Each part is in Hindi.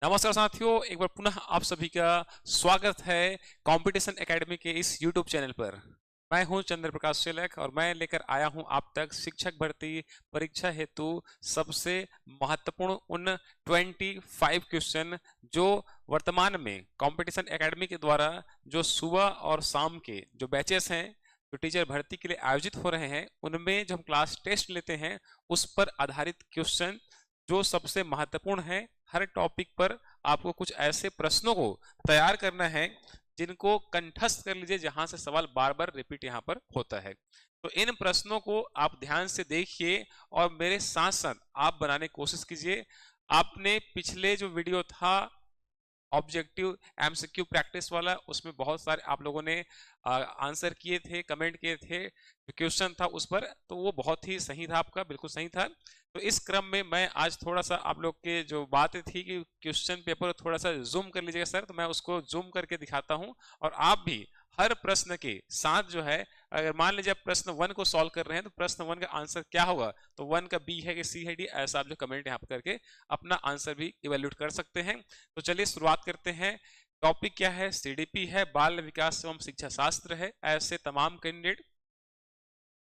नमस्कार साथियों, एक बार पुनः आप सभी का स्वागत है कंपटीशन एकेडमी के इस यूट्यूब चैनल पर। मैं हूं चंद्र प्रकाश शेलक और मैं लेकर आया हूं आप तक शिक्षक भर्ती परीक्षा हेतु सबसे महत्वपूर्ण उन 25 क्वेश्चन जो वर्तमान में कंपटीशन एकेडमी के द्वारा जो सुबह और शाम के जो बैचेस हैं जो टीचर भर्ती के लिए आयोजित हो रहे हैं उनमें जो हम क्लास टेस्ट लेते हैं उस पर आधारित क्वेश्चन जो सबसे महत्वपूर्ण है। हर टॉपिक पर आपको कुछ ऐसे प्रश्नों को तैयार करना है जिनको कंठस्थ कर लीजिए, जहां से सवाल बार बार रिपीट यहां पर होता है। तो इन प्रश्नों को आप ध्यान से देखिए और मेरे साथ साथ आप बनाने की कोशिश कीजिए। आपने पिछले जो वीडियो था ऑब्जेक्टिव एमसीक्यू प्रैक्टिस वाला, उसमें बहुत सारे आप लोगों ने आंसर किए थे, कमेंट किए थे, क्वेश्चन था उस पर, तो वो बहुत ही सही था, आपका बिल्कुल सही था। तो इस क्रम में मैं आज थोड़ा सा आप लोग के जो बातें थी कि क्वेश्चन पेपर थोड़ा सा जूम कर लीजिएगा सर, तो मैं उसको जूम करके दिखाता हूं और आप भी हर प्रश्न के साथ जो है, अगर मान लीजिए आप प्रश्न 1 को सॉल्व कर रहे हैं तो प्रश्न 1 का आंसर क्या होगा, तो 1 का बी है कि सी है डी, ऐसा आप जो कमेंट यहाँ पर करके अपना आंसर भी इवेल्यूट कर सकते हैं। तो चलिए शुरुआत करते हैं। टॉपिक क्या है? सीडीपी है, बाल विकास एवं शिक्षा शास्त्र है। ऐसे तमाम कैंडिडेट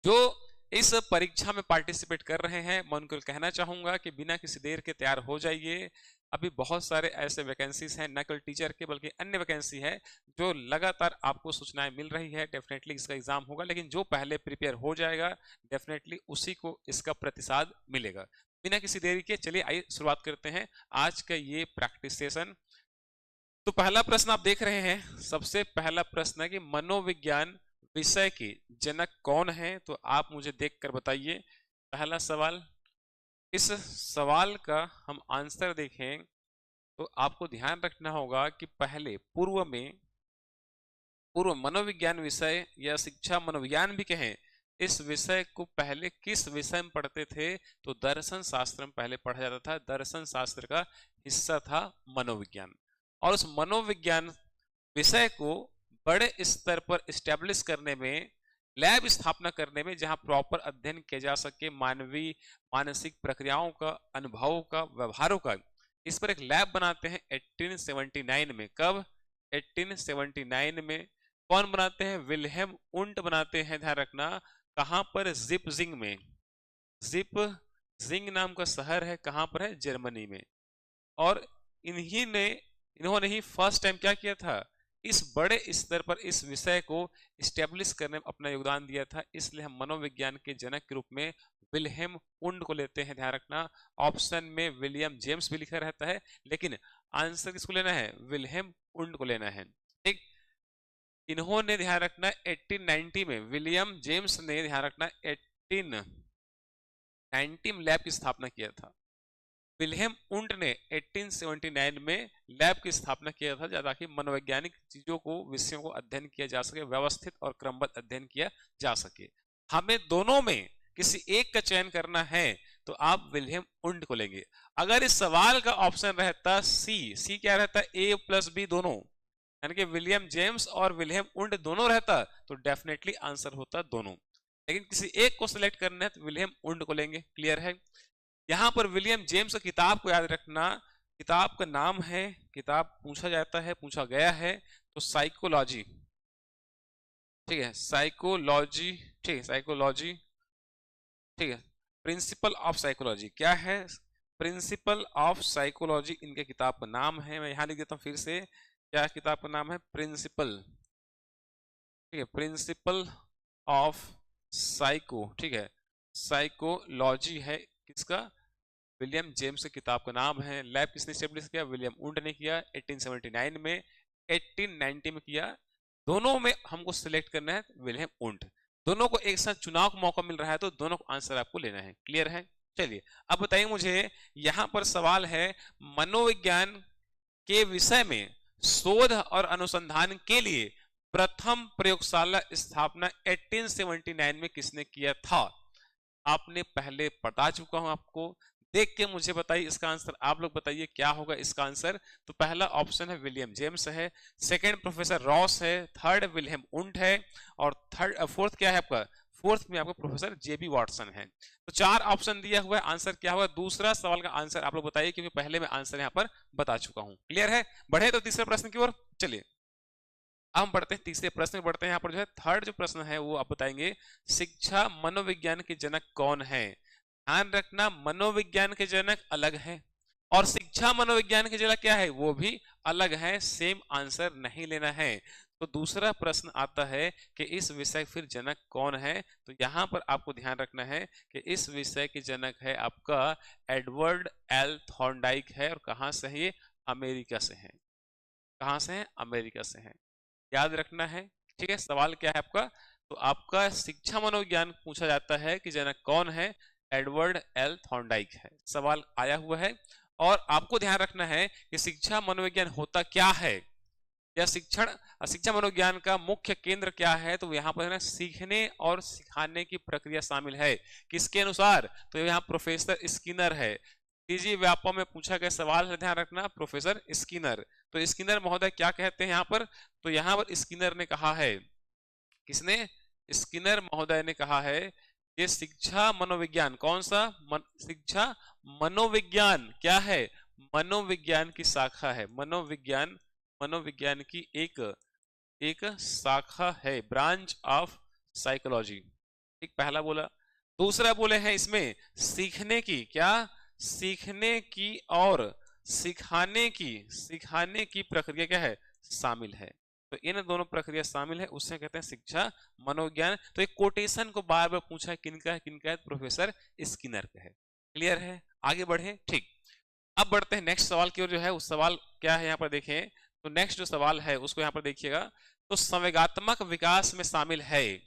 जो इस परीक्षा में पार्टिसिपेट कर रहे हैं, मैं उनको कहना चाहूंगा कि बिना किसी देर के तैयार हो जाइए। अभी बहुत सारे ऐसे वैकेंसीज हैं, न केवल टीचर के बल्कि अन्य वैकेंसी है जो लगातार आपको सूचनाएं मिल रही है। डेफिनेटली इसका एग्जाम होगा, लेकिन जो पहले प्रिपेयर हो जाएगा डेफिनेटली उसी को इसका प्रतिशत मिलेगा। बिना किसी देरी के चलिए आइए शुरुआत करते हैं आज का ये प्रैक्टिस सेशन। तो पहला प्रश्न आप देख रहे हैं, सबसे पहला प्रश्न है कि मनोविज्ञान विषय के जनक कौन है? तो आप मुझे देखकर बताइए। पहला सवाल, इस सवाल का हम आंसर देखें तो आपको ध्यान रखना होगा कि पहले पूर्व मनोविज्ञान विषय या शिक्षा मनोविज्ञान भी कहें, इस विषय को पहले किस विषय में पढ़ते थे? तो दर्शन शास्त्र में पहले पढ़ा जाता था। दर्शन शास्त्र का हिस्सा था मनोविज्ञान, और उस मनोविज्ञान विषय को बड़े स्तर पर इस्टेब्लिश करने में, लैब स्थापना करने में, जहां प्रॉपर अध्ययन किया जा सके मानवीय मानसिक प्रक्रियाओं का, अनुभवों का, व्यवहारों का, इस पर एक लैब बनाते हैं 1879 में। कब? 1879 में। कौन बनाते हैं? विल्हेम उंट बनाते हैं, ध्यान रखना। कहां पर? जिपजिंग में। जिपजिंग नाम का शहर है, कहां पर है? जर्मनी में। और इन्होंने ही फर्स्ट टाइम क्या किया था? इस बड़े स्तर पर इस विषय को स्टेब्लिश करने में अपना योगदान दिया था। इसलिए हम मनोविज्ञान के जनक के रूप में विल्हेम उंड को लेते हैं, ध्यान रखना। ऑप्शन में विलियम जेम्स भी लिखा रहता है, लेकिन आंसर किसको लेना है? विल्हेम उंड को लेना है। ठीक, इन्होंने ध्यान रखना 1890 में, विलियम जेम्स ने ध्यान रखना 1890 में लैब की स्थापना किया था। विल्हेम उंट ने 1879 में लैब की स्थापना किया था, ताकि मनोवैज्ञानिक चीजों को, विषयों को अध्ययन किया जा सके, व्यवस्थित और क्रमबद्ध अध्ययन किया जा सके। हमें दोनों में किसी एक का चयन करना है तो आप विल्हेम उंट को लेंगे। अगर इस सवाल का ऑप्शन रहता सी क्या रहता? ए प्लस बी दोनों, यानी कि विलियम जेम्स और विल्हेम उंट दोनों रहता तो डेफिनेटली आंसर होता दोनों। लेकिन किसी एक को सिलेक्ट करना है तो विलियम उंट को लेंगे। क्लियर है? यहां पर विलियम जेम्स की किताब को याद रखना। किताब का नाम है, किताब पूछा जाता है, पूछा गया है तो साइकोलॉजी। ठीक है, साइकोलॉजी। ठीक है, साइकोलॉजी। ठीक है, प्रिंसिपल ऑफ साइकोलॉजी। क्या है? प्रिंसिपल ऑफ साइकोलॉजी इनके किताब का नाम है। मैं यहां लिख देता हूं फिर से, क्या किताब का नाम है? प्रिंसिपल। ठीक है, प्रिंसिपल ऑफ साइको। ठीक है, साइकोलॉजी है किसका? विलियम जेम्स की किताब का नाम है। लैब किसने स्टेब्लिश किया? विलियम उंट ने किया 1879 में, 1890 में किया। दोनों में हमको सिलेक्ट करना है विलियम उंट। दोनों को एक साथ चुनाव का मौका मिल रहा है तो दोनों को आंसर आपको लेना है। क्लियर है? चलिए अब बताइए मुझे, यहां पर सवाल है मनोविज्ञान के विषय में शोध और अनुसंधान के लिए प्रथम प्रयोगशाला स्थापना 1879 में किसने किया था? आपने पहले बता चुका हूं आपको, देख के मुझे बताइए इसका आंसर। आप लोग बताइए क्या होगा इसका आंसर। तो पहला ऑप्शन है विलियम जेम्स है, सेकंड प्रोफेसर रॉस है, थर्ड विलियम उंट है, और फोर्थ क्या है आपका? फोर्थ में आपको प्रोफेसर जेबी वाटसन है। तो 4 ऑप्शन दिया हुआ है, आंसर क्या होगा? दूसरा सवाल का आंसर आप लोग बताइए, क्योंकि पहले मैं आंसर यहाँ पर बता चुका हूं। क्लियर है? बढ़े तो तीसरे प्रश्न की ओर। चलिए अब हम बढ़ते हैं तीसरे प्रश्न में। बढ़ते हैं यहाँ पर जो है थर्ड जो प्रश्न है वो आप बताएंगे, शिक्षा मनोविज्ञान के जनक कौन है? ध्यान रखना, मनोविज्ञान के जनक अलग है और शिक्षा मनोविज्ञान के जनक क्या है वो भी अलग है। सेम आंसर नहीं लेना है। तो दूसरा प्रश्न आता है कि इस विषय फिर जनक कौन है? तो यहाँ पर आपको ध्यान रखना है कि इस विषय के जनक है आपका एडवर्ड एल थॉर्नडाइक है। और कहाँ से है ये? अमेरिका से है। कहाँ से है? अमेरिका से है। याद रखना है। ठीक है, सवाल क्या है आपका? तो आपका शिक्षा मनोविज्ञान पूछा जाता है कि जनक कौन है? एडवर्ड एल थॉर्नडाइक है। सवाल आया हुआ है। और आपको ध्यान रखना है कि शिक्षा मनोविज्ञान होता क्या है, या शिक्षा मनोविज्ञान का मुख्य केंद्र क्या है? तो यहाँ पर है ना, सीखने और सिखाने की प्रक्रिया शामिल है। किसके अनुसार? तो यहाँ प्रोफेसर स्किनर है। तीसरी व्यापक में पूछा गया सवाल है, ध्यान रखना, प्रोफेसर स्किनर। तो स्किनर महोदय क्या कहते हैं यहाँ पर? तो यहाँ पर स्किनर ने कहा है, किसने? स्किनर महोदय ने कहा है कि शिक्षा मनोविज्ञान कौन सा? शिक्षा मनोविज्ञान क्या है? मनोविज्ञान की शाखा है। मनोविज्ञान की एक शाखा है, ब्रांच ऑफ साइकोलॉजी। एक पहला बोला। दूसरा बोले हैं इसमें सीखने की, क्या? सीखने की और सिखाने की प्रक्रिया क्या है? शामिल है। तो इन दोनों प्रक्रिया शामिल है, उससे कहते हैं शिक्षा मनोविज्ञान। तो एक कोटेशन को बार बार पूछा है, किनका है? किनका है? प्रोफेसर स्किनर का है। क्लियर है? आगे बढ़े। ठीक, अब बढ़ते हैं नेक्स्ट सवाल की ओर। जो है उस सवाल क्या है यहाँ पर देखें। तो नेक्स्ट जो सवाल है उसको यहाँ पर देखिएगा। तो संवेगात्मक विकास में शामिल है,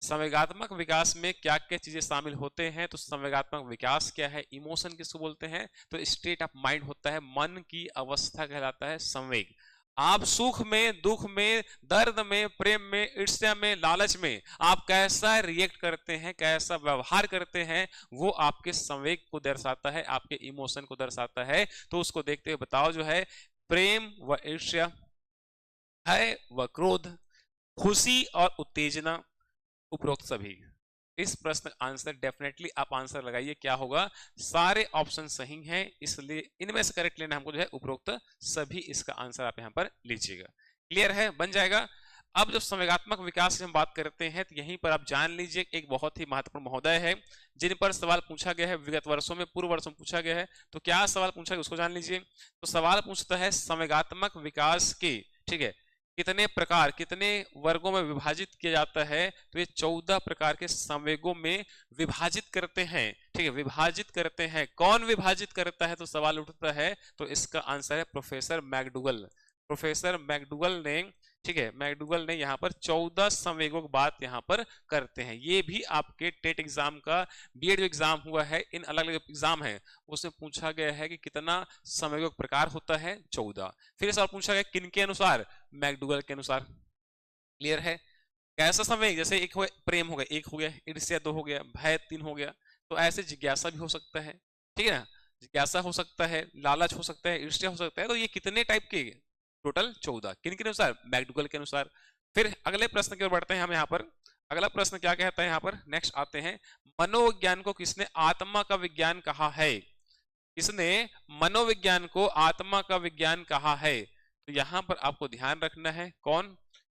संवेगात्मक विकास में क्या क्या चीजें शामिल होते हैं? तो संवेगात्मक विकास क्या है? इमोशन किसको बोलते हैं? तो स्टेट ऑफ माइंड होता है, मन की अवस्था कहलाता है संवेग। आप सुख में, दुख में, दर्द में, प्रेम में, ईर्ष्या में, लालच में आप कैसा रिएक्ट करते हैं, कैसा व्यवहार करते हैं, वो आपके संवेग को दर्शाता है, आपके इमोशन को दर्शाता है। तो उसको देखते हुए बताओ, जो है प्रेम व ईर्ष्या, भय व क्रोध, खुशी और उत्तेजना, उपरोक्त सभी। इस प्रश्न का आंसर डेफिनेटली आप आंसर लगाइए, क्या होगा? सारे ऑप्शन सही हैं, इसलिए इनमें से करेक्ट लेना हमको जो है उपरोक्त सभी। इसका आंसर आप यहां पर लीजिएगा। क्लियर है? बन जाएगा। अब जब संवेगात्मक विकास की हम बात करते हैं तो यहीं पर आप जान लीजिए एक बहुत ही महत्वपूर्ण महोदय है जिन पर सवाल पूछा गया है विगत वर्षों में, पूर्व वर्षों में पूछा गया है। तो क्या सवाल पूछा गया उसको जान लीजिए। तो सवाल पूछता है संवेगात्मक विकास की, ठीक है, कितने प्रकार, कितने वर्गों में विभाजित किया जाता है? तो ये 14 प्रकार के संवेगों में विभाजित करते हैं। ठीक है, विभाजित करते हैं। कौन विभाजित करता है? तो सवाल उठता है। तो इसका आंसर है प्रोफेसर मैकडूगल। प्रोफेसर मैकडूगल ने, ठीक है, मैकडूगल ने यहाँ पर 14 संवेगों की बात यहाँ पर करते हैं। ये भी आपके टेट एग्जाम का, बीएड जो एग्जाम हुआ है, इन अलग अलग एग्जाम है, उसमें पूछा गया है कि कितना संवेगों का प्रकार होता है? 14। फिर सवाल पूछा गया किनके अनुसार? मैकडूगल के अनुसार। क्लियर है? कैसा संवेग? जैसे एक हो प्रेम हो गया, एक हो गया ईर्ष्या, 2 हो गया भय, 3 हो गया। तो ऐसे जिज्ञासा भी हो सकता है, ठीक है ना, जिज्ञासा हो सकता है, लालच हो सकता है, ईर्ष्या हो सकता है। तो ये कितने टाइप के? टोटल 14। किनके अनुसार? मैकडूगल के अनुसार। फिर अगले प्रश्न की ओर बढ़ते हैं हम यहाँ पर। अगला प्रश्न क्या कहता है यहाँ पर? नेक्स्ट आते हैं, मनोविज्ञान को किसने आत्मा का विज्ञान कहा है? किसने मनोविज्ञान को आत्मा का विज्ञान कहा है? तो यहाँ पर आपको ध्यान रखना है, कौन,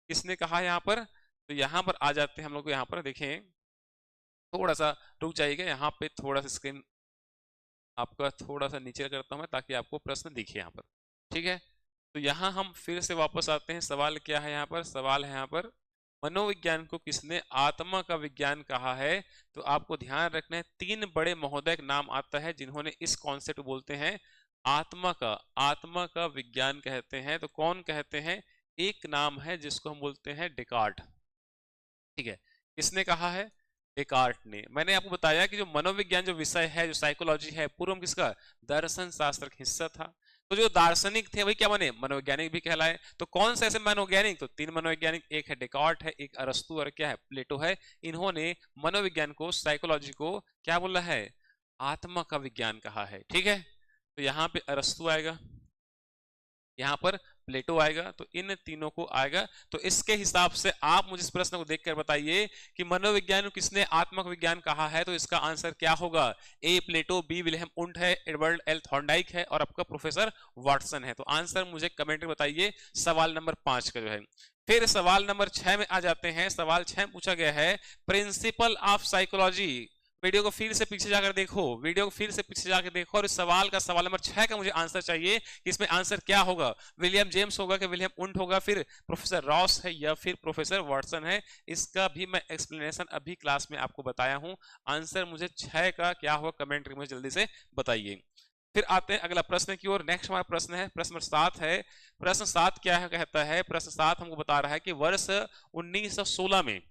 किसने कहा यहाँ पर? तो यहाँ पर आ जाते हैं हम लोग। यहाँ पर देखें, थोड़ा सा रुक जाइएगा, यहाँ पे थोड़ा सा स्क्रीन आपका थोड़ा सा नीचे करता हूं मैं ताकि आपको प्रश्न दिखे यहाँ पर। ठीक है, तो यहाँ हम फिर से वापस आते हैं। सवाल क्या है यहाँ पर? सवाल है यहाँ पर, मनोविज्ञान को किसने आत्मा का विज्ञान कहा है? तो आपको ध्यान रखना है 3 बड़े महोदय का नाम आता है जिन्होंने इस कॉन्सेप्ट बोलते हैं आत्मा का विज्ञान कहते हैं। तो कौन कहते हैं? एक नाम है जिसको हम बोलते हैं डेकार्ट। ठीक है, किसने कहा है? डेकार्ट ने। मैंने आपको बताया कि जो मनोविज्ञान जो विषय है, जो साइकोलॉजी है, पूर्व में किसका? दर्शन शास्त्र का हिस्सा था। तो जो दार्शनिक थे वही क्या बने? मनोवैज्ञानिक भी कहलाए। तो कौन से ऐसे मनोवैज्ञानिक? तो 3 मनोवैज्ञानिक, एक है डेकार्ट है, एक अरस्तु और क्या है? प्लेटो है। इन्होंने मनोविज्ञान को, साइकोलॉजी को क्या बोला है? आत्मा का विज्ञान कहा है। ठीक है, तो यहाँ पे अरस्तु आएगा, यहाँ पर प्लेटो आएगा, तो इन तीनों को आएगा। तो इसके हिसाब से आप मुझे इस प्रश्न को देखकर बताइए कि मनोविज्ञान को किसने आत्मक विज्ञान कहा है, तो इसका आंसर क्या होगा? ए प्लेटो, बी विल्हेम उंट है, एडवर्ड एल थॉर्नडाइक है और आपका प्रोफेसर वाटसन है। तो आंसर मुझे कमेंट में बताइए सवाल नंबर 5 का जो है। फिर सवाल नंबर 6 में आ जाते हैं। सवाल 6 में पूछा गया है प्रिंसिपल ऑफ साइकोलॉजी। वीडियो को फिर से पीछे जाकर देखो, वीडियो को फिर से पीछे जाकर देखो और इस सवाल का सवाल नंबर 6 का मुझे आंसर चाहिए कि इसमें आंसर क्या होगा। विलियम जेम्स होगा कि विलियम उंट होगा, फिर प्रोफेसर रॉस है या फिर प्रोफेसर वाटसन है। इसका भी मैं एक्सप्लेनेशन अभी क्लास में आपको बताया हूं। आंसर मुझे 6 का क्या होगा कमेंट में जल्दी से बताइए। फिर आते हैं अगला प्रश्न की ओर। नेक्स्ट हमारा प्रश्न है प्रश्न नंबर 7 है। प्रश्न 7 क्या है कहता है, प्रश्न 7 हमको बता रहा है कि वर्ष 1916 में,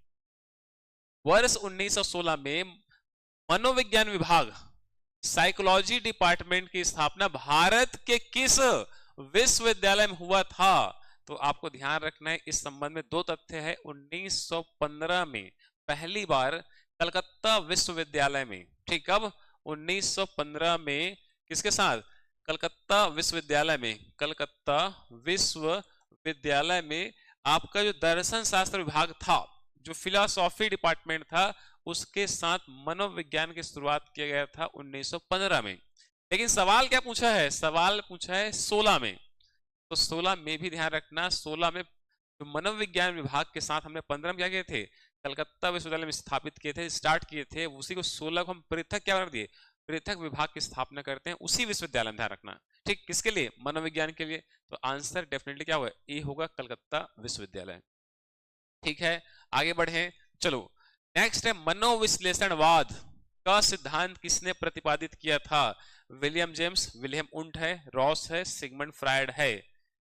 वर्ष 1916 में मनोविज्ञान विभाग साइकोलॉजी डिपार्टमेंट की स्थापना भारत के किस विश्वविद्यालय में हुआ था? तो आपको ध्यान रखना है इस संबंध में दो तथ्य है। 1915 में पहली बार कलकत्ता विश्वविद्यालय में, ठीक, कब? 1915 में किसके साथ? कलकत्ता विश्वविद्यालय में, कलकत्ता विश्वविद्यालय में आपका जो दर्शन शास्त्र विभाग था, जो फिलोसॉफी डिपार्टमेंट था, उसके साथ मनोविज्ञान की शुरुआत किया गया था 1915 में। लेकिन सवाल क्या पूछा है? सवाल पूछा है 16 में। तो 16 में भी ध्यान रखना, 16 में जो मनोविज्ञान विभाग के साथ हमने 15 में क्या किए थे? कलकत्ता विश्वविद्यालय में स्थापित किए थे, स्टार्ट किए थे। उसी को 16 को हम पृथक क्या कर दिए? पृथक विभाग की स्थापना करते हैं उसी विश्वविद्यालय में, ध्यान रखना, ठीक। किसके लिए? मनोविज्ञान के लिए। तो आंसर डेफिनेटली क्या होगा? ए होगा, कलकत्ता विश्वविद्यालय। ठीक है, आगे बढ़े। चलो नेक्स्ट है मनोविश्लेषणवाद का सिद्धांत किसने प्रतिपादित किया था? विलियम जेम्स, विलियम उंट है, रॉस है, सिगमंड फ्रायड है।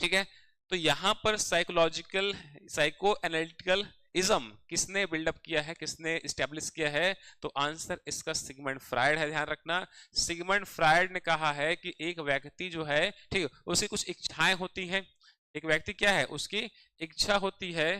ठीक है, तो यहां पर साइकोलॉजिकल साइको एनालिटिकल इज्म किसने बिल्डअप किया है, किसने स्टैब्लिश किया है? तो आंसर इसका सिगमंड फ्रायड है, ध्यान रखना। सिगमंड फ्रायड ने कहा है कि एक व्यक्ति जो है, ठीक, उसकी कुछ इच्छाएं होती हैं। एक व्यक्ति क्या है? उसकी इच्छा होती है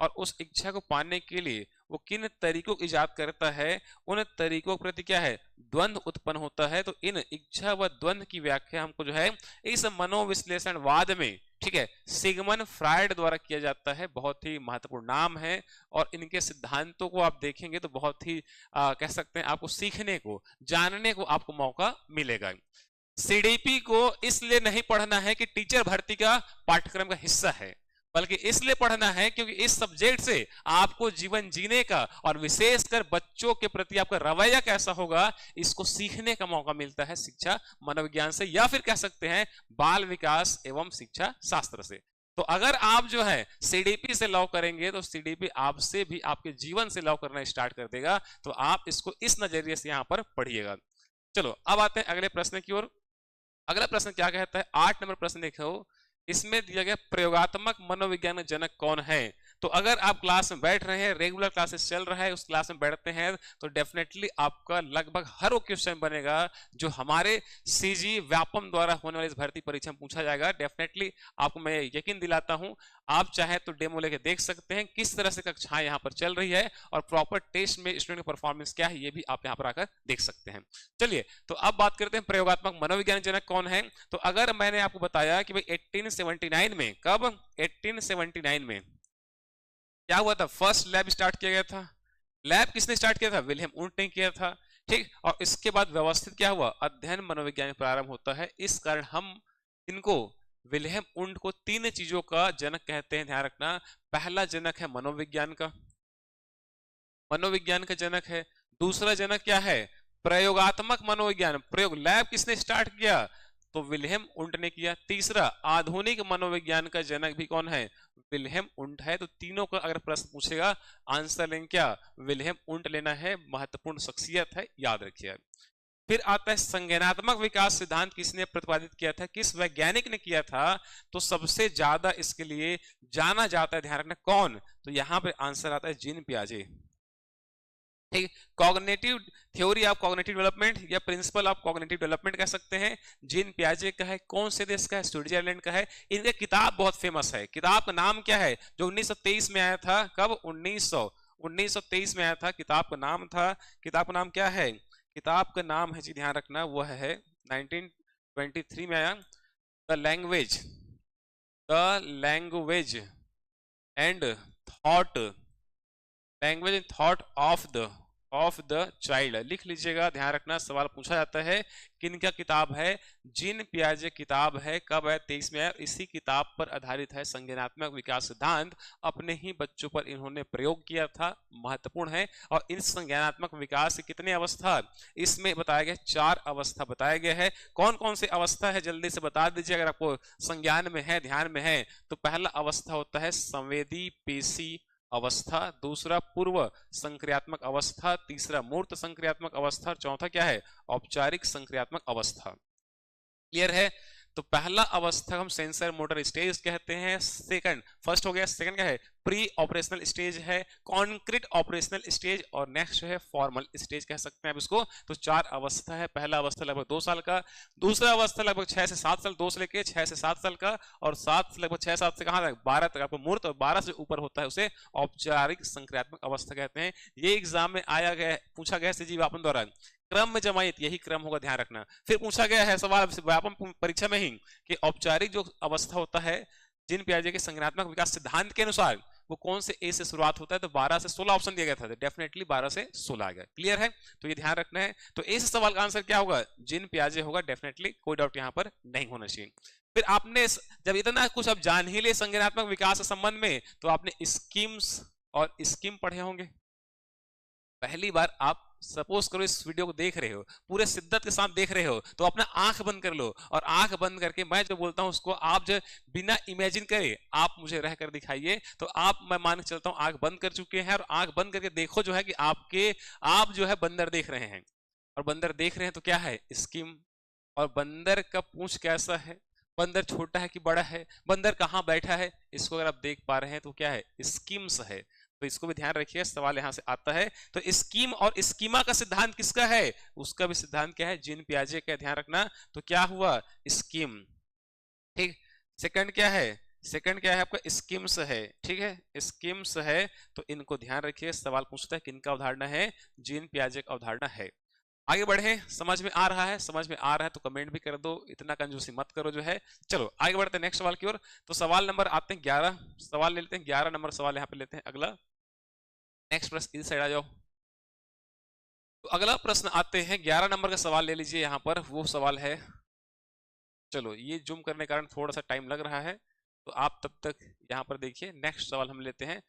और उस इच्छा को पाने के लिए वो किन तरीकों की इजाद करता है, उन तरीकों के प्रति क्या है? द्वंद्व उत्पन्न होता है। तो इन इच्छा व द्वंद्व की व्याख्या हमको जो है इस मनोविश्लेषणवाद में, ठीक है, सिगमंड फ्रायड द्वारा किया जाता है। बहुत ही महत्वपूर्ण नाम है और इनके सिद्धांतों को आप देखेंगे तो बहुत ही कह सकते हैं आपको सीखने को, जानने को आपको मौका मिलेगा। सीडीपी को इसलिए नहीं पढ़ना है कि टीचर भर्ती का पाठ्यक्रम का हिस्सा है, बल्कि इसलिए पढ़ना है क्योंकि इस सब्जेक्ट से आपको जीवन जीने का और विशेषकर बच्चों के प्रति आपका रवैया कैसा होगा, इसको सीखने का मौका मिलता है शिक्षा मनोविज्ञान से, या फिर कह सकते हैं बाल विकास एवं शिक्षा शास्त्र से। तो अगर आप जो है सीडीपी से लव करेंगे तो सीडीपी आपसे भी आपके जीवन से लव करना स्टार्ट कर देगा। तो आप इसको इस नजरिए से यहां पर पढ़िएगा। चलो अब आते हैं अगले प्रश्न की ओर। अगला प्रश्न क्या कहता है? 8 नंबर प्रश्न देखो, इसमें दिया गया प्रयोगात्मक मनोविज्ञान जनक कौन है? तो अगर आप क्लास में बैठ रहे हैं, रेगुलर क्लासेस चल रहा है, उस क्लास में बैठते हैं, तो डेफिनेटली आपका लगभग हर वो क्वेश्चन बनेगा जो हमारे सीजी व्यापम द्वारा होने वाली इस भर्ती परीक्षा में पूछा जाएगा। डेफिनेटली आपको मैं यकीन दिलाता हूं, आप चाहे तो डेमो लेके देख सकते हैं किस तरह से कक्षाएं यहाँ पर चल रही है और प्रॉपर टेस्ट में स्टूडेंट का परफॉर्मेंस क्या है, ये भी आप यहाँ पर आकर देख सकते हैं। चलिए तो अब बात करते हैं प्रयोगात्मक मनोविज्ञान जनक कौन है। तो अगर मैंने आपको बताया कि भाई 1879 में, कब? 1879 में क्या हुआ था? फर्स्ट लैब स्टार्ट किया गया था। लैब किसने स्टार्ट किया था? विलियम उंट ने किया था, ठीक। और इसके बाद व्यवस्थित क्या हुआ? अध्ययन मनोविज्ञान प्रारंभ होता है। इस कारण हम इनको, विलियम उंट को, 3 चीजों का जनक कहते हैं, ध्यान रखना। पहला जनक है मनोविज्ञान का, मनोविज्ञान का जनक है। दूसरा जनक क्या है? प्रयोगात्मक मनोविज्ञान, प्रयोग लैब किसने स्टार्ट किया? तो विलियम उंट ने किया। तीसरा आधुनिक मनोविज्ञान का जनक भी कौन है? विलियम उंट है। तो तीनों का अगर प्रश्न पूछेगा आंसर लेंगे क्या? विलियम उंट लेना है, महत्वपूर्ण शख्सियत है, याद रखिए। फिर आता है संज्ञानात्मक विकास सिद्धांत किसने प्रतिपादित किया था, किस वैज्ञानिक ने किया था? तो सबसे ज्यादा इसके लिए जाना जाता है, ध्यान रखना, कौन? तो यहां पे आंसर आता है जीन पियाजे, ठीक। Cognitive theory of cognitive development या प्रिंसिपल ऑफ कॉग्निटिव डेवलपमेंट कह सकते हैं। जीन पियाजे का है। कौन से देश का है? स्विट्जरलैंड का है। इनका किताब बहुत फेमस है। किताब का नाम क्या है? जो 1923 में आया था, कब? 1923 में आया था। किताब का नाम था, किताब का नाम क्या है? किताब का नाम है जी, ध्यान रखना, वह है 1923 में आया, the language the language and thought, language and thought of the child. लिख लीजिएगा, ध्यान रखना सवाल पूछा जाता है किनका किताब है, जीन पियाजे किताब है, कब है 23 में है। इसी किताब पर आधारित है संज्ञानात्मक विकास सिद्धांत, अपने ही बच्चों पर इन्होंने प्रयोग किया था, महत्वपूर्ण है। और इस संज्ञानात्मक विकास की कितनी अवस्था, इसमें बताया गया 4 अवस्था बताया गया है। कौन कौन सी अवस्था है जल्दी से बता दीजिए, अगर आपको संज्ञान में है, ध्यान में है। तो पहला अवस्था होता है संवेदी पेशी अवस्था, दूसरा पूर्व संक्रियात्मक अवस्था, तीसरा मूर्त संक्रियात्मक अवस्था, और चौथा क्या है, औपचारिक संक्रियात्मक अवस्था। क्लियर है? तो पहला अवस्था हम सेंसर मोटर स्टेज कहते हैं। सेकंड, फर्स्ट हो गया, सेकंड क्या है, प्री ऑपरेशनल स्टेज है, कॉन्क्रीट ऑपरेशनल स्टेज, और नेक्स्ट है फॉर्मल स्टेज कह सकते हैं आप इसको। तो 4 अवस्था है। पहला अवस्था लगभग 2 साल का, दूसरा अवस्था लगभग 6 से 7 साल, 2 से लेके 6 से 7 साल का, और 7 से लगभग 6-7 से कहां तक 12 तक आपको मूर्त, और 12 से ऊपर होता है उसे औपचारिक संक्रियात्मक अवस्था कहते हैं। ये एग्जाम में आया गया, पूछा गया सजीव व्यापन द्वारा, क्रम में जमायत, यही क्रम होगा, ध्यान रखना। फिर पूछा गया है सवाल व्यापन परीक्षा में ही कि औपचारिक जो अवस्था होता है जीन पियाजे के संज्ञानात्मक विकास सिद्धांत के अनुसार वो कौन से ए से शुरुआत होता है, तो 12 से 16 ऑप्शन दिया गया था, डेफिनेटली 12 से 16 आ गया। क्लियर है? तो ये ध्यान रखना है। तो ए से सवाल का आंसर क्या होगा, जीन पियाजे होगा, डेफिनेटली, कोई डाउट यहां पर नहीं होना चाहिए। फिर आपने जब इतना कुछ अब जान ही ले संज्ञानात्मक विकास के संबंध में, तो आपने स्कीम्स और स्कीम पढ़े होंगे। पहली बार आप सपोज करो इस वीडियो को देख रहे हो, पूरे शिद्दत के साथ देख रहे हो, तो अपना आंख बंद कर लो, और आंख बंद करके मैं जो बोलता हूं उसको आप जो बिना इमेजिन करे आप मुझे रह कर दिखाइए। तो आप, मैं मान के चलता हूं आंख बंद कर चुके हैं, और आंख बंद करके देखो जो है कि आप जो है बंदर देख रहे हैं, और बंदर देख रहे हैं तो क्या है, स्कीम। और बंदर का पूंछ कैसा है, बंदर छोटा है कि बड़ा है, बंदर कहाँ बैठा है, इसको अगर आप देख पा रहे हैं तो क्या है, स्कीम्स है। तो इसको भी ध्यान रखिए, सवाल यहां से आता है। तो स्कीम और स्कीमा का सिद्धांत किसका है, उसका भी सिद्धांत क्या है, जीन पियाजे का, ध्यान रखना। तो क्या हुआ, स्कीम, ठीक। सेकंड क्या है, सेकंड क्या है आपका, स्कीम्स है, ठीक है, स्कीम्स है। तो इनको ध्यान रखिए, सवाल पूछता है किनका अवधारणा है, जीन पियाजे का अवधारणा है। आगे बढ़े, समझ में आ रहा है, समझ में आ रहा है तो कमेंट भी कर दो, इतना कंजूसी मत करो जो है। चलो आगे बढ़ते हैं नेक्स्ट सवाल की ओर। तो सवाल नंबर आते हैं 11, सवाल ले लेते हैं 11 नंबर सवाल यहाँ पे लेते हैं अगला। नेक्स्ट प्रश्न इस साइड आ जाओ। तो अगला प्रश्न आते हैं 11 नंबर का सवाल ले लीजिए यहाँ पर। वो सवाल है, चलो ये जूम करने के कारण थोड़ा सा टाइम लग रहा है, तो आप तब तक यहाँ पर देखिए। नेक्स्ट सवाल हम लेते हैं,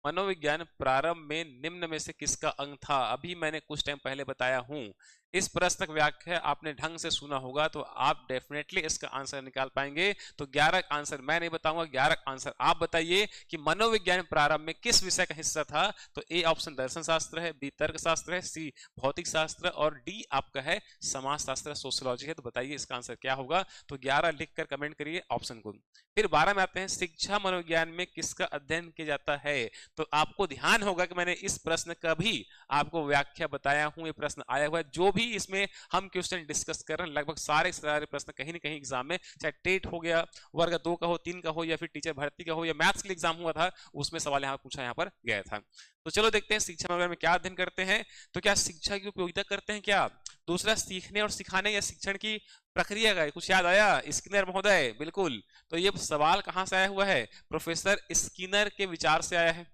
मनोविज्ञान प्रारंभ में निम्न में से किसका अंग था। अभी मैंने कुछ टाइम पहले बताया हूं, इस प्रश्न का व्याख्या आपने ढंग से सुना होगा तो आप डेफिनेटली इसका आंसर निकाल पाएंगे। तो 11 का आंसर मैं नहीं बताऊंगा, 11 का आंसर आप बताइए कि मनोविज्ञान प्रारंभ में किस विषय का हिस्सा था। तो ए ऑप्शन दर्शन शास्त्र है, बी तर्क शास्त्र है, सी भौतिक शास्त्र, और डी आपका है समाज शास्त्र, सोशियोलॉजी है। तो बताइए इसका आंसर क्या होगा। तो 11 लिखकर कमेंट करिए ऑप्शन को। फिर 12 में आते हैं, शिक्षा मनोविज्ञान में किसका अध्ययन किया जाता है। तो आपको ध्यान होगा कि मैंने इस प्रश्न का भी आपको व्याख्या बताया हूं, ये प्रश्न आया हुआ है। जो भी इसमें हम क्वेश्चन डिस्कस कर रहे हैं, लगभग सारे प्रश्न कहीं ना कहीं एग्जाम में, चाहे टेट हो गया, वर्ग 2 का हो, 3 का हो, या फिर टीचर भर्ती का हो, या मैथ्स के लिए एग्जाम हुआ था, उसमें सवाल यहाँ पूछा यहाँ पर गया था। तो चलो देखते हैं शिक्षा मनोविज्ञान में क्या अध्ययन करते हैं। तो क्या शिक्षा की उपयोगिता करते हैं क्या, दूसरा सीखने और सिखाने या शिक्षण की प्रक्रिया का, कुछ याद आया, स्किनर महोदय, बिल्कुल। तो ये सवाल कहां से आया हुआ है, प्रोफेसर स्किनर के विचार से आया है।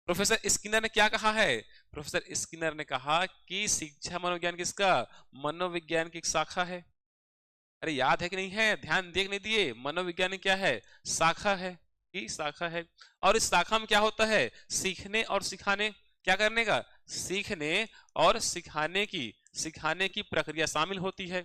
प्रोफेसर स्किनर ने क्या कहा है, प्रोफेसर स्किनर ने कहा कि शिक्षा मनोविज्ञान किसका, मनोविज्ञान की एक शाखा है। अरे याद है कि नहीं है, ध्यान देख नहीं दिए, मनोविज्ञान क्या है, शाखा है, की शाखा है। और इस शाखा में क्या होता है, सीखने और सिखाने, क्या करने का, सीखने और सिखाने की प्रक्रिया शामिल होती है।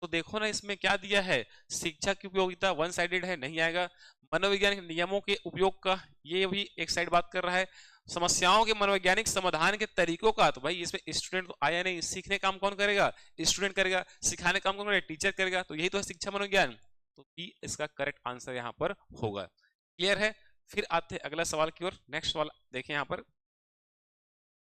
तो देखो ना इसमें क्या दिया है, शिक्षा की उपयोगिता वन साइडेड है, नहीं आएगा। मनोवैज्ञानिक नियमों के उपयोग का, ये भी एक साइड बात कर रहा है। समस्याओं के मनोवैज्ञानिक समाधान के तरीकों का, तो भाई इसमें स्टूडेंट तो आया नहीं, सीखने काम कौन करेगा, स्टूडेंट करेगा, सिखाने काम कौन करेगा, टीचर करेगा। तो यही तो है शिक्षा मनोविज्ञान। तो बी इसका करेक्ट आंसर यहाँ पर होगा। क्लियर है? फिर आते हैं अगला सवाल की ओर। नेक्स्ट सवाल देखें यहाँ पर,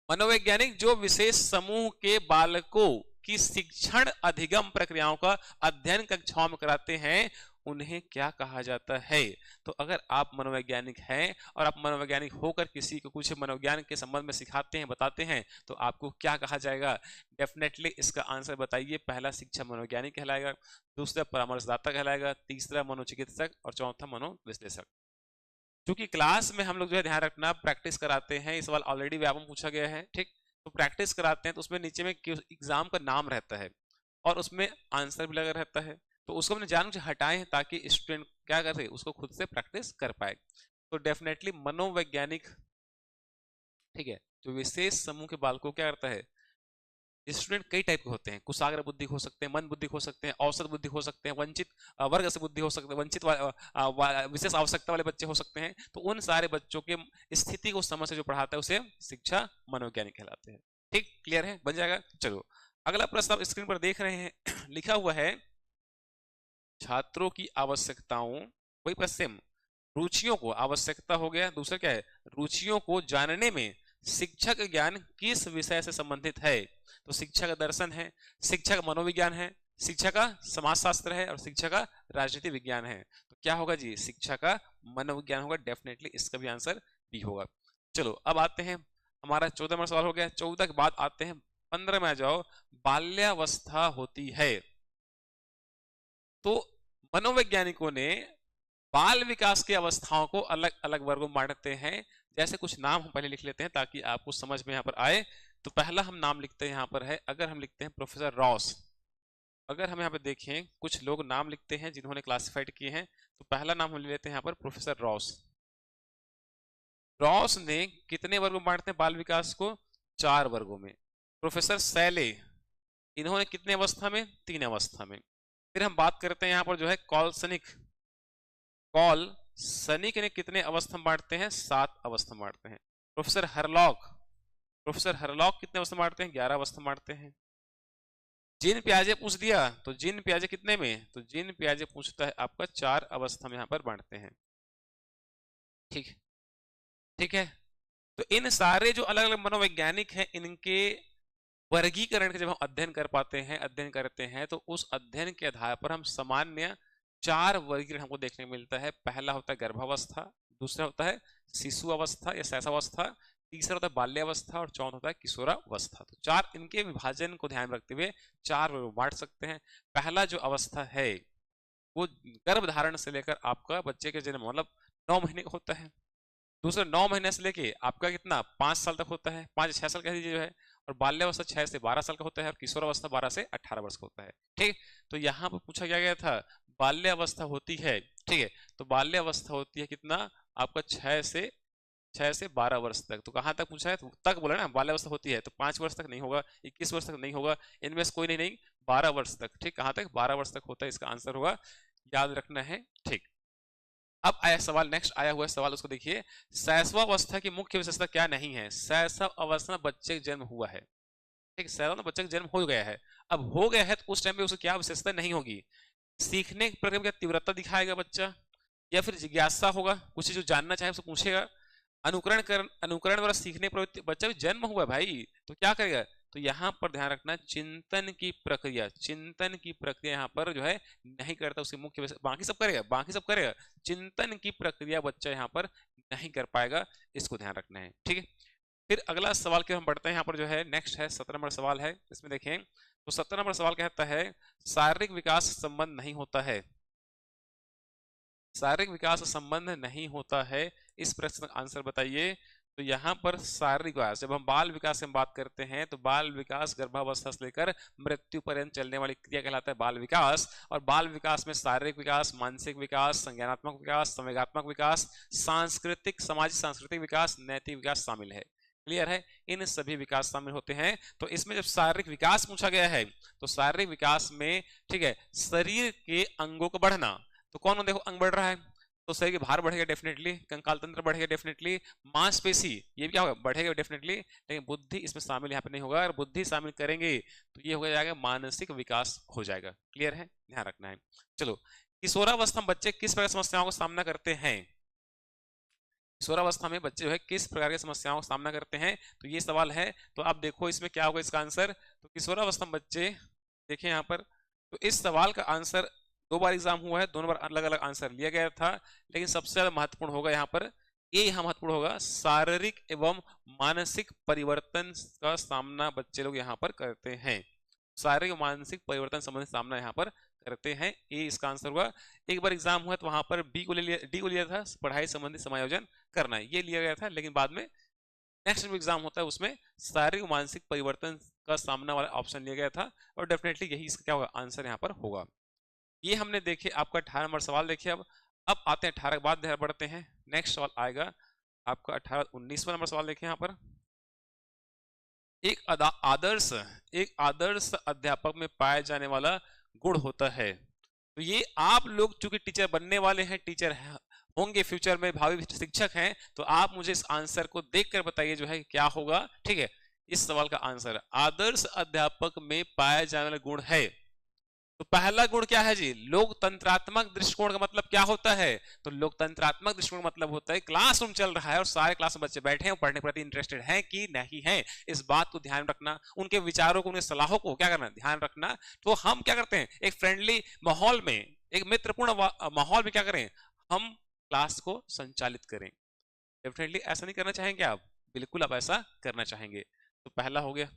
मनोवैज्ञानिक जो विशेष समूह के बालकों की शिक्षण अधिगम प्रक्रियाओं का अध्ययन कक्षाओं में कराते हैं उन्हें क्या कहा जाता है? तो अगर आप मनोवैज्ञानिक हैं और आप मनोवैज्ञानिक होकर किसी को कुछ मनोविज्ञान के संबंध में सिखाते हैं, बताते हैं, तो आपको क्या कहा जाएगा? डेफिनेटली इसका आंसर बताइए। पहला शिक्षा मनोवैज्ञानिक कहलाएगा, दूसरा परामर्शदाता कहलाएगा, तीसरा मनोचिकित्सक और चौथा मनोविश्लेषक। क्योंकि क्लास में हम लोग जो है ध्यान रखना प्रैक्टिस कराते हैं, इस सवाल ऑलरेडी व्यापम पूछा गया है, ठीक। तो प्रैक्टिस कराते हैं तो उसमें नीचे में एग्जाम का नाम रहता है और उसमें आंसर भी लगा रहता है, तो उसको हमने जानबूझ हटाए हैं ताकि स्टूडेंट क्या करे, उसको खुद से प्रैक्टिस कर पाए। तो डेफिनेटली मनोवैज्ञानिक, ठीक है, तो विशेष समूह के बालकों क्या करता है, स्टूडेंट कई टाइप के होते हैं, कुशाग्र बुद्धि हो सकते हैं, मंद बुद्धि हो सकते हैं, औसत बुद्धि हो सकते हैं, वंचित वर्ग से बुद्धि हो सकते हैं, वंचित विशेष आवश्यकता वाले बच्चे हो सकते हैं। तो उन सारे बच्चों के स्थिति को समझ से जो पढ़ाता है उसे शिक्षा मनोवैज्ञानिक कहलाते हैं। ठीक, क्लियर है, बन जाएगा। चलो अगला प्रश्न आप स्क्रीन पर देख रहे हैं लिखा हुआ है छात्रों की आवश्यकताओं, वही प्रश्न, रुचियों को, आवश्यकता हो गया, दूसरा क्या है, रुचियों को जानने में शिक्षक ज्ञान किस विषय से संबंधित है? तो शिक्षा का दर्शन है, शिक्षा का मनोविज्ञान है, शिक्षा का समाजशास्त्र है और शिक्षा का राजनीति विज्ञान है। तो क्या होगा जी, शिक्षा का मनोविज्ञान होगा। डेफिनेटली इसका भी आंसर बी होगा। चलो अब आते हैं, हमारा 14 नंबर सवाल हो गया। 14 के बाद आते हैं 15 में आ जाओ, बाल्यावस्था होती है। तो मनोवैज्ञानिकों ने बाल विकास की अवस्थाओं को अलग अलग वर्गों में बांटते हैं। जैसे कुछ नाम हम पहले लिख लेते हैं ताकि आपको समझ में यहाँ पर आए। तो पहला हम नाम लिखते हैं यहाँ पर है, अगर हम लिखते हैं प्रोफेसर रॉस, अगर हम यहाँ पे देखें कुछ लोग नाम लिखते हैं जिन्होंने क्लासिफाइड किए हैं, तो पहला नाम हम ले लेते हैं यहाँ पर प्रोफेसर रॉस। रॉस ने कितने वर्गों में बांटते हैं बाल विकास को? 4 वर्गों में। प्रोफेसर सैले, इन्होंने कितने अवस्था में? 3 अवस्था में। फिर हम बात करते हैं यहाँ पर जो है कॉलसनिक, कॉलसनिक ने कितने अवस्था में बांटते हैं? 7 अवस्था में बांटते हैं। प्रोफेसर हरलॉक, प्रोफेसर हरलॉक कितने अवस्था में बांटते हैं? 11 अवस्था में बांटते हैं। जिन प्याजे पूछ दिया, तो जिन प्याजे कितने में? तो जिन प्याजे पूछता है आपका 4 अवस्था में यहाँ पर बांटते हैं। ठीक, ठीक है। तो इन सारे जो अलग अलग मनोवैज्ञानिक हैं, इनके वर्गीकरण के जब हम अध्ययन कर पाते हैं, अध्ययन करते हैं, तो उस अध्ययन के आधार पर हम सामान्य 4 वर्गीकरण हमको देखने को मिलता है। पहला होता है गर्भावस्था, दूसरा होता है शिशु अवस्था या शैशवावस्था, तीसरा होता है बाल्यावस्था और चौथा होता है किशोरावस्था। तो 4 इनके विभाजन को ध्यान रखते हुए 4 वर्ग बांट सकते हैं। पहला जो अवस्था है वो गर्भधारण से लेकर आपका बच्चे के जन्म मतलब 9 महीने का होता है। दूसरा 9 महीने से लेके आपका कितना 5 साल तक होता है, 5 6 साल कह दीजिए जो है, और बाल्यावस्था 6 से 12 साल का होता है और किशोरावस्था 12 से 18 वर्ष का होता है। ठीक, तो यहाँ पर पूछा क्या गया था, बाल्यावस्था होती है, ठीक है, तो बाल्यावस्था होती है कितना आपका 6 से 12 वर्ष तक। तो कहाँ तक पूछा है, तो तक बोला ना, बाल्यावस्था होती है, तो 5 वर्ष तक नहीं होगा, 21 वर्ष तक नहीं होगा, इनमें से कोई नहीं, 12 वर्ष तक। ठीक, कहाँ तक? 12 वर्ष तक होता है, इसका आंसर होगा, याद रखना है। ठीक, अब आया सवाल, नेक्स्ट आया हुआ सवाल, उसको देखिए, शैशवावस्था की मुख्य विशेषता क्या नहीं है? शैशव अवस्था में बच्चे का जन्म हुआ है, ठीक, शैशव में बच्चे का जन्म हो गया है। अब हो गया है तो उस टाइम पे उसे क्या विशेषता नहीं होगी? सीखने की प्रक्रिया में क्या तीव्रता दिखाएगा बच्चा, या फिर जिज्ञासा होगा, कुछ जो जानना चाहे उसे पूछेगा, अनुकरण द्वारा सीखने प्रवृत्ति, बच्चा भी जन्म हुआ भाई तो क्या करेगा? तो यहाँ पर ध्यान रखना, चिंतन की प्रक्रिया, चिंतन की प्रक्रिया यहाँ पर जो है नहीं करता, उसकी मुख्य विषय, बाकी सब करेगा, बाकी सब करेगा, चिंतन की प्रक्रिया बच्चा यहाँ पर नहीं कर पाएगा, इसको ध्यान रखना है। ठीक है, फिर अगला सवाल के हम बढ़ते हैं, यहाँ पर जो है नेक्स्ट है 17 नंबर सवाल है, इसमें देखें तो 17 नंबर सवाल कहता है शारीरिक विकास संबंध नहीं होता है, शारीरिक विकास संबंध नहीं होता है, इस प्रश्न का आंसर बताइए। तो यहाँ पर शारीरिक विकास, जब हम बाल विकास की बात करते हैं तो बाल विकास गर्भावस्था से लेकर मृत्यु पर्यंत चलने वाली क्रिया कहलाता है बाल विकास। और बाल विकास में शारीरिक विकास, मानसिक विकास, संज्ञानात्मक विकास, संवेगात्मक विकास, सांस्कृतिक सामाजिक सांस्कृतिक विकास, नैतिक विकास शामिल है। क्लियर है, इन सभी विकास शामिल होते हैं। तो इसमें जब शारीरिक विकास पूछा गया है तो शारीरिक विकास में, ठीक है, शरीर के अंगों को बढ़ना, तो कौन देखो अंग बढ़ रहा है, तो शरीर के भार बढ़ेगा डेफिनेटली, कंकाल तंत्र बढ़ेगा डेफिनेटली, मांसपेशी ये भी क्या होगा, बढ़ेगा डेफिनेटली, लेकिन बुद्धि इसमें शामिल यहाँ पे नहीं होगा। अगर बुद्धि शामिल करेंगे तो ये हो जाएगा मानसिक विकास हो जाएगा। क्लियर है, ध्यान रखना है। चलो, किशोरावस्था में बच्चे किस प्रकार समस्याओं का सामना करते हैं? किशोरावस्था में बच्चे जो है किस प्रकार की समस्याओं का सामना करते हैं, तो ये सवाल है। तो आप देखो इसमें क्या होगा इसका आंसर। तो किशोरावस्था में बच्चे देखें यहाँ पर, तो इस सवाल का आंसर 2 बार एग्जाम हुआ है, दोनों बार अलग अलग आंसर लिया गया था, लेकिन सबसे ज्यादा महत्वपूर्ण होगा यहाँ पर, ये यहाँ महत्वपूर्ण होगा, शारीरिक एवं मानसिक परिवर्तन का सामना बच्चे लोग यहाँ पर करते हैं। शारीरिक और मानसिक परिवर्तन संबंधित सामना यहाँ पर करते हैं, ये इसका आंसर होगा। एक बार एग्जाम हुआ तो वहां पर डी को लिया था, पढ़ाई संबंधी समायोजन करना, ये लिया गया था, लेकिन बाद में नेक्स्ट एग्जाम होता है उसमें शारीरिक और मानसिक परिवर्तन का सामना वाला ऑप्शन लिया गया था, और डेफिनेटली यही इसका क्या होगा आंसर यहाँ पर होगा। ये हमने देखे आपका 18 नंबर सवाल देखिए। अब आते हैं 18 के बाद बढ़ते हैं, नेक्स्ट सवाल आएगा आपका 18-19वां नंबर सवाल देखिए यहाँ पर। एक आदर्श अध्यापक में पाया जाने वाला गुण होता है। तो ये आप लोग चूंकि टीचर बनने वाले हैं, होंगे फ्यूचर में, भावी शिक्षक हैं, तो आप मुझे इस आंसर को देखकर बताइए जो है क्या होगा। ठीक है, इस सवाल का आंसर आदर्श अध्यापक में पाया जाने वाला गुण है। तो पहला गुण क्या है जी, लोकतंत्रात्मक दृष्टिकोण का मतलब क्या होता है। तो लोकतंत्रात्मक दृष्टिकोण का मतलब होता है क्लासरूम चल रहा है और सारे क्लास में बच्चे बैठे हैं, पढ़ने के प्रति इंटरेस्टेड हैं कि नहीं है, इस बात को ध्यान रखना, उनके विचारों को, उनके सलाहों को क्या करना, ध्यान रखना। तो हम क्या करते हैं, एक फ्रेंडली माहौल में, एक मित्रपूर्ण माहौल में क्या करें, हम क्लास को संचालित करें। डेफिनेटली ऐसा नहीं करना चाहेंगे आप, बिल्कुल आप ऐसा करना चाहेंगे। तो पहला हो गया,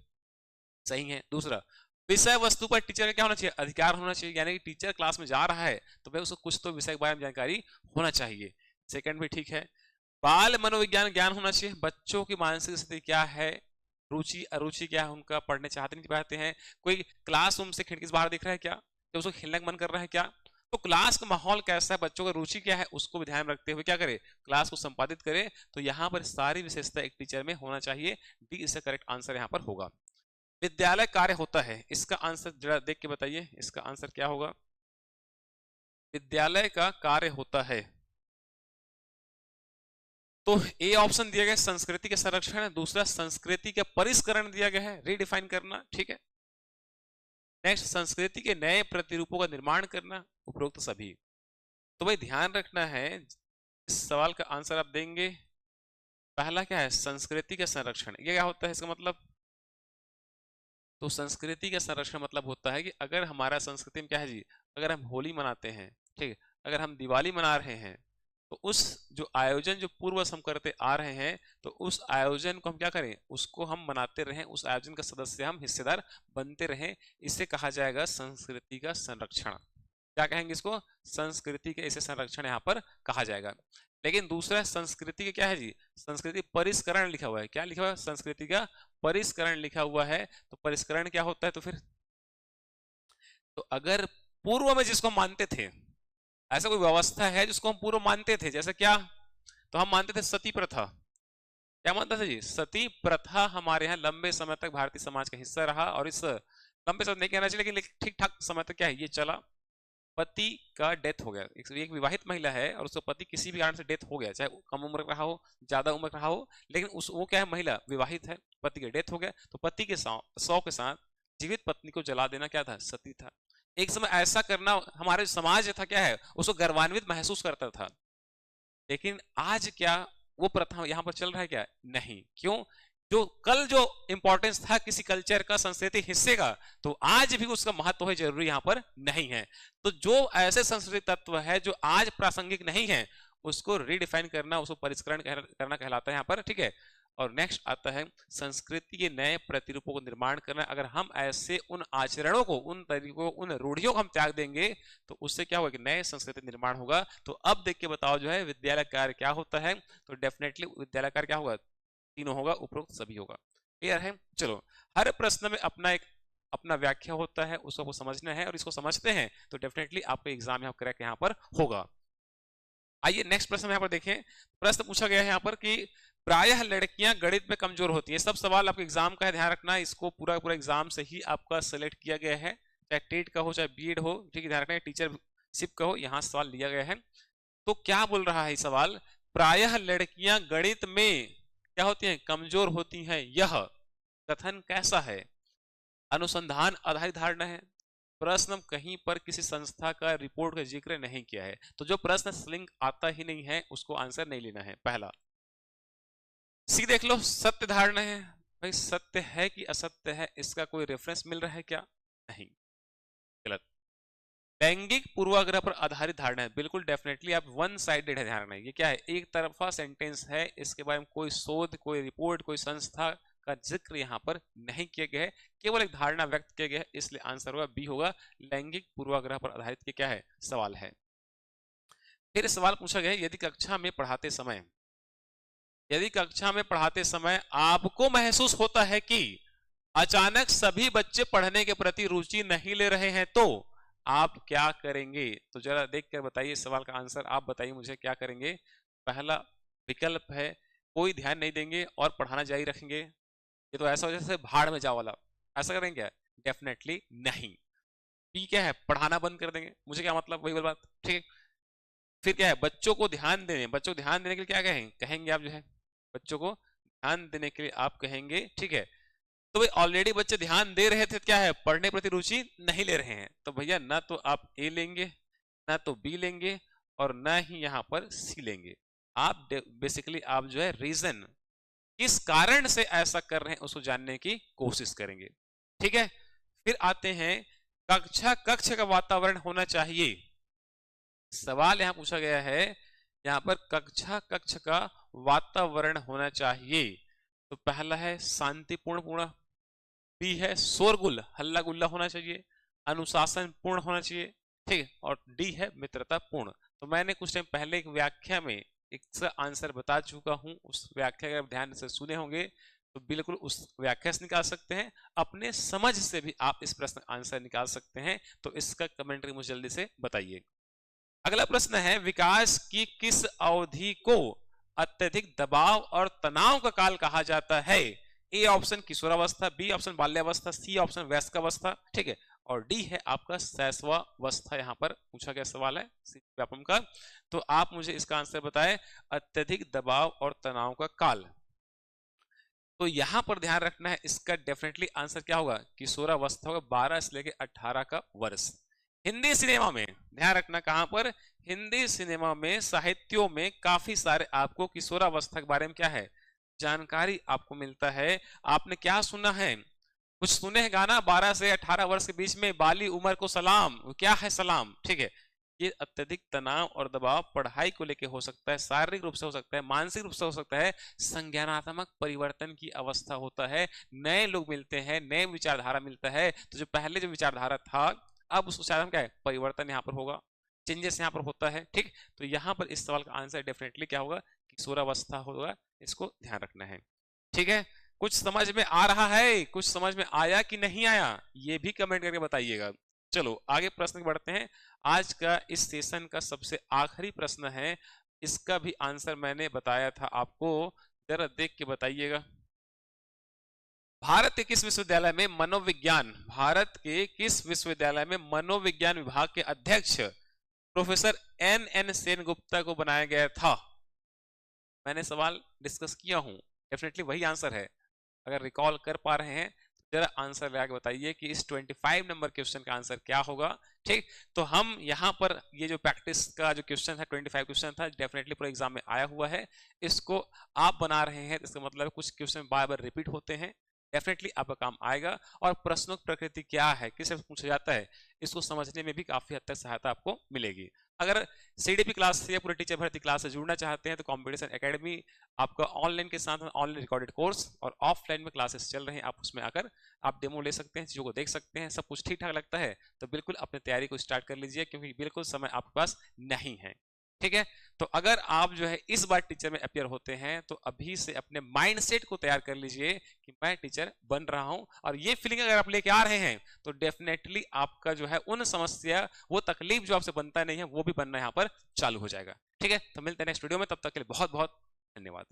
सही है। दूसरा, विषय वस्तु पर टीचर का क्या होना चाहिए, अधिकार होना चाहिए, यानी कि टीचर क्लास में जा रहा है तो भाई उसको कुछ तो विषय के बारे में जानकारी होना चाहिए। सेकंड भी ठीक है। बाल मनोविज्ञान ज्ञान होना चाहिए, बच्चों की मानसिक स्थिति क्या है, रुचि अरुचि क्या है उनका, पढ़ने चाहते नहीं चाहते हैं, कोई क्लासरूम से खिड़की से बाहर दिख रहा है क्या, तो उसको खेलने का मन कर रहा है क्या, तो क्लास का माहौल कैसा है, बच्चों का रुचि क्या है, उसको भी ध्यान रखते हुए क्या करे, क्लास को संपादित करे। तो यहाँ पर सारी विशेषता एक टीचर में होना चाहिए। डी इसका करेक्ट आंसर यहाँ पर होगा। विद्यालय कार्य होता है, इसका आंसर जरा देख के बताइए, इसका आंसर क्या होगा। विद्यालय का कार्य होता है, तो ए ऑप्शन दिया गया संस्कृति के संरक्षण, दूसरा संस्कृति का परिष्करण दिया गया है, रीडिफाइन करना। ठीक है, नेक्स्ट संस्कृति के नए प्रतिरूपों का निर्माण करना, उपरोक्त सभी। तो भाई ध्यान रखना है, इस सवाल का आंसर आप देंगे, पहला क्या है, संस्कृति का संरक्षण, ये क्या होता है इसका मतलब। तो संस्कृति का संरक्षण मतलब होता है कि अगर हमारा संस्कृति में क्या है जी, अगर हम होली मनाते हैं, ठीक है, अगर हम दिवाली मना रहे हैं, तो उस जो आयोजन जो पूर्वज हम करते आ रहे हैं, तो उस आयोजन को हम क्या करें, उसको हम मनाते रहें, उस आयोजन का सदस्य हम हिस्सेदार बनते रहें, इसे कहा जाएगा संस्कृति का संरक्षण। क्या कहेंगे इसको, संस्कृति के इसे संरक्षण यहाँ पर कहा जाएगा। लेकिन दूसरा संस्कृति का क्या है जी, संस्कृति परिष्करण लिखा हुआ है, क्या लिखा हुआ है, संस्कृति का परिष्करण लिखा हुआ है। तो परिष्करण क्या होता है, तो फिर तो अगर पूर्व में जिसको मानते थे, ऐसा कोई व्यवस्था है जिसको हम पूर्व मानते थे, जैसे क्या, तो हम मानते थे सती प्रथा, क्या मानते थे जी, सती प्रथा हमारे यहाँ लंबे समय तक भारतीय समाज का हिस्सा रहा, और इस लंबे समय नहीं कहना चाहिए, लेकिन ठीक ठाक समय तक क्या है ये चला। पति का डेथ हो गया, एक विवाहित महिला है और उसका पति किसी भी कारण से डेथ हो गया, चाहे कम उम्र का रहा हो, ज्यादा उम्र का रहा हो, लेकिन उस वो क्या है, महिला विवाहित है, पति का डेथ हो गया, तो पति के शव के साथ जीवित पत्नी को जला देना क्या था, सती था। एक समय ऐसा करना हमारे समाज था क्या है, उसको गर्वान्वित महसूस करता था। लेकिन आज क्या वो प्रथा यहाँ पर चल रहा है क्या, नहीं। क्यों, जो कल जो इंपॉर्टेंस था किसी कल्चर का, संस्कृति हिस्से का, तो आज भी उसका महत्व है जरूरी यहाँ पर नहीं है। तो जो ऐसे संस्कृति तत्व है जो आज प्रासंगिक नहीं है, उसको रीडिफाइन करना, उसको परिष्करण करना कहलाता है यहाँ पर। ठीक है, और नेक्स्ट आता है संस्कृति के नए प्रतिरूपों को निर्माण करना। अगर हम ऐसे उन आचरणों को, उन तरीकों, उन रूढ़ियों को हम त्याग देंगे, तो उससे क्या होगा कि नए संस्कृति निर्माण होगा। तो अब देख के बताओ जो है विद्यालय कार्य क्या होता है, तो डेफिनेटली विद्यालय कार्य क्या होगा, तीनों होगा, उपरोक्त सभी होगा। क्लियर है। चलो, हर प्रश्न में अपना व्याख्या होता है, उसको आपको समझना है, और इसको समझते हैं तो डेफिनेटली आपका एग्जाम यहाँ क्रैक यहाँ पर होगा। आइए नेक्स्ट प्रश्न यहाँ पर देखें। प्रश्न पूछा गया है यहाँ पर कि प्रायः लड़कियां गणित में कमजोर होती हैं। सब सवाल आपके एग्जाम का है, ध्यान रखना, इसको पूरा पूरा एग्जाम से ही आपका सेलेक्ट किया गया है, चाहे टेट का हो चाहे बीएड हो। ठीक है, ध्यान रखना, टीचरशिप का हो, यहाँ सवाल लिया गया है। तो क्या बोल रहा है सवाल, प्रायः लड़कियां गणित में क्या होती हैं, कमजोर होती हैं, यह कथन कैसा है। अनुसंधान आधारित धारणा है, प्रश्न कहीं पर किसी संस्था का रिपोर्ट का जिक्र नहीं किया है, तो जो प्रश्न लिंक आता ही नहीं है उसको आंसर नहीं लेना है, पहला। सी देख लो, सत्य धारणा है। भाई सत्य है कि असत्य है, इसका कोई रेफरेंस मिल रहा है क्या? नहीं, गलत। लैंगिक पूर्वाग्रह पर आधारित धारणा है, बिल्कुल डेफिनेटली आप वन साइडेड है धारणा। ये क्या है? एक तरफा सेंटेंस है, इसके बारे में कोई शोध, कोई रिपोर्ट, कोई संस्था का जिक्र यहाँ पर नहीं किया गया है, केवल एक धारणा व्यक्त किया गया है, इसलिए आंसर होगा बी होगा। लैंगिक पूर्वाग्रह पर आधारित ये क्या है? सवाल है। फिर सवाल पूछा गया, यदि कक्षा में पढ़ाते समय आपको महसूस होता है कि अचानक सभी बच्चे पढ़ने के प्रति रुचि नहीं ले रहे हैं, तो आप क्या करेंगे? तो जरा देख कर बताइए सवाल का आंसर, आप बताइए मुझे क्या करेंगे। पहला विकल्प है कोई ध्यान नहीं देंगे और पढ़ाना जारी रखेंगे। ये तो ऐसा हो जैसे भाड़ में जाओ वाला, ऐसा करेंगे क्या? डेफिनेटली नहीं। बी क्या है? पढ़ाना बंद कर देंगे। मुझे क्या मतलब, वही बात, ठीक है। फिर क्या है? बच्चों को ध्यान देने के लिए क्या कहेंगे आप जो है, बच्चों को ध्यान देने के लिए आप कहेंगे, ठीक है। तो भाई ऑलरेडी बच्चे ध्यान दे रहे थे, क्या है? पढ़ने प्रति रुचि नहीं ले रहे हैं, तो भैया ना तो आप ए लेंगे, ना तो बी लेंगे, और ना ही यहाँ पर सी लेंगे। आप बेसिकली आप जो है रीजन, किस कारण से ऐसा कर रहे हैं उसको जानने की कोशिश करेंगे, ठीक है। फिर आते हैं, कक्ष का वातावरण होना चाहिए। सवाल यहां पूछा गया है, यहां पर कक्ष का वातावरण होना चाहिए। तो पहला है शांतिपूर्ण पूर्ण, बी है शोरगुल हल्ला गुल्ला होना चाहिए, अनुशासन पूर्ण होना चाहिए, ठीक है, और डी है मित्रता पूर्ण। तो मैंने कुछ टाइम पहले एक व्याख्या में इसका आंसर बता चुका हूं, उस व्याख्या अगर ध्यान से सुने होंगे तो बिल्कुल उस व्याख्या से निकाल सकते हैं। अपने समझ से भी आप इस प्रश्न का आंसर निकाल सकते हैं। तो इसका कमेंट्री मुझे जल्दी से बताइए। अगला प्रश्न है, विकास की किस अवधि को अत्यधिक दबाव और तनाव का काल कहा जाता है? ए ऑप्शन किशोरावस्था, बी ऑप्शन बाल्यावस्था, सी ऑप्शन वयस्कावस्था, ठीक है, और डी है आपका शैशवावस्था। यहां पर पूछा गया सवाल है व्यापम का। तो आप मुझे इसका आंसर बताएं, अत्यधिक दबाव और तनाव का काल। तो यहां पर ध्यान रखना है, इसका डेफिनेटली आंसर क्या होगा? किशोरावस्था होगा, 12 से लेकर 18 का वर्ष। हिंदी सिनेमा में ध्यान रखना, कहां पर? हिंदी सिनेमा में, साहित्यों में काफी सारे आपको किशोरावस्था के बारे में क्या है? जानकारी आपको मिलता है। आपने क्या सुना है? कुछ सुने हैं गाना 12 से 18 वर्ष के बीच में बाली उम्र को सलाम, क्या है सलाम, ठीक है। ये अत्यधिक तनाव और दबाव पढ़ाई को लेकर हो सकता है, शारीरिक रूप से हो सकता है, मानसिक रूप से हो सकता है, संज्ञानात्मक परिवर्तन की अवस्था होता है। नए लोग मिलते हैं, नए विचारधारा मिलता है, तो जो पहले जो विचारधारा था, अब उस विचार में क्या है? परिवर्तन यहाँ पर होगा, चेंजेस यहाँ पर होता है, ठीक। तो यहाँ पर इस सवाल का आंसर डेफिनेटली क्या होगा? किशोरावस्था होगा। इसको ध्यान रखना है, ठीक है। कुछ समझ में आ रहा है? कुछ समझ में आया कि नहीं आया? ये भी कमेंट करके बताइएगा। चलो आगे प्रश्न बढ़ते हैं। आज का इस सेशन का सबसे आखिरी प्रश्न है, इसका भी आंसर मैंने बताया था आपको, जरा देख के बताइएगा। भारत के किस विश्वविद्यालय में मनोविज्ञान विभाग के अध्यक्ष प्रोफेसर एन सेनगुप्ता को बनाया गया था? मैंने सवाल डिस्कस किया हूं, डेफिनेटली वही आंसर है। अगर रिकॉल कर पा रहे हैं जरा आंसर लगा के बताइए कि इस 25 नंबर क्वेश्चन का आंसर क्या होगा, ठीक। तो हम यहाँ पर ये जो प्रैक्टिस का जो क्वेश्चन था, 25 क्वेश्चन था, डेफिनेटली पूरा एग्जाम में आया हुआ है। इसको आप बना रहे हैं, इसका मतलब कुछ क्वेश्चन बार बार रिपीट होते हैं, डेफिनेटली आपका काम आएगा। और प्रश्नों की प्रकृति क्या है, किससे पूछा जाता है, इसको समझने में भी काफी हद तक सहायता आपको मिलेगी। अगर सीडीपी क्लास से या पूरे टीचर भर्ती क्लास से जुड़ना चाहते हैं तो कॉम्पिटिशन एकेडमी आपका ऑनलाइन के साथ ऑनलाइन रिकॉर्डेड कोर्स और ऑफलाइन में क्लासेस चल रहे हैं, आप उसमें आकर आप डेमो ले सकते हैं, चीजों को देख सकते हैं। सब कुछ ठीक ठाक लगता है तो बिल्कुल अपनी तैयारी को स्टार्ट कर लीजिए, क्योंकि बिल्कुल समय आपके पास नहीं है, ठीक है। तो अगर आप जो है इस बार टीचर में अपियर होते हैं तो अभी से अपने माइंडसेट को तैयार कर लीजिए कि मैं टीचर बन रहा हूं, और ये फीलिंग अगर आप लेके आ रहे हैं तो डेफिनेटली आपका जो है उन समस्या, वो तकलीफ जो आपसे बनता नहीं है, वो भी बनना यहां पर चालू हो जाएगा, ठीक है। तो मिलते हैं नेक्स्ट वीडियो में, तब तक के लिए बहुत बहुत धन्यवाद।